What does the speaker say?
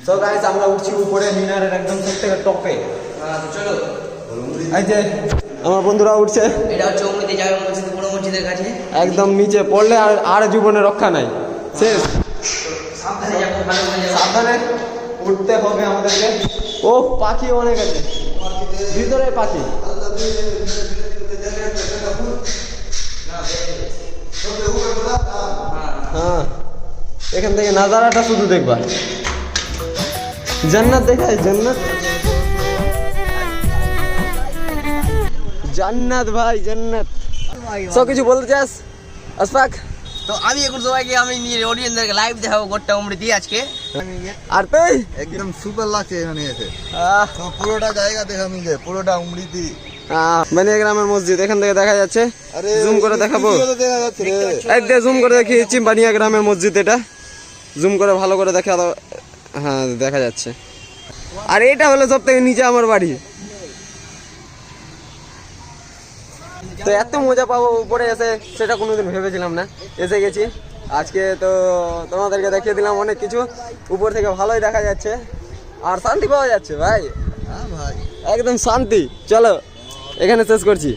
তো গাইস আমরা উঠছি উপরে মিনারের একদম সবথেকে টপে। চলো এই যে আমার বন্ধুরা উঠছে। এটা হচ্ছে ওমরিতে জামে মসজিদ, বড় মসজিদের কাছে। একদম নিচে পড়লে আর জীবনে রক্ষা নাই, শেষ। সাবধানে যাবো, ভালো করে যাবো। সাবধানে উঠতে হবে আমাদেরকে। ও পাখি অনেক আছে ভিতরে, পাখি। হ্যাঁ, এখান থেকে নাজারাটা শুধু দেখবা, জান্নাত দেখায়, জান্নাত জান্নাত ভাই, জান্নাত। সব কিছু বলতে চাস আশফাক? তো আমি এখন সবাইকে আমি নিয়ে অডিয়েন্সদেরকে লাইভ দেখাবো গোট্টা উমরিতে আজকে। আর তুই? একদম সুপার লাগছে এখানে এসে। পুরোটা জায়গা দেখা মিলে, পুরোটা উমরিতে বানিয়া গ্রামের মসজিদ এখান থেকে দেখা যাচ্ছে। জুম করে দেখাবো, দেখা যাচ্ছে রে। একদম জুম করে দেখিয়েছি বানিয়া গ্রামের মসজিদ। এটা জুম করে ভালো করে দেখা, হ্যাঁ দেখা যাচ্ছে। আর এটা হলো সব থেকে নিচে আমার বাড়ি। তো এত মজা পাবো উপরে এসে, সেটা কোনোদিন ভেবেছিলাম না। এসে গেছি আজকে, তো তোমাদেরকে দেখিয়ে দিলাম অনেক কিছু। উপর থেকে ভালোই দেখা যাচ্ছে আর শান্তি পাওয়া যাচ্ছে ভাই, হ্যাঁ ভাই, একদম শান্তি। চলো এখানে শেষ করছি।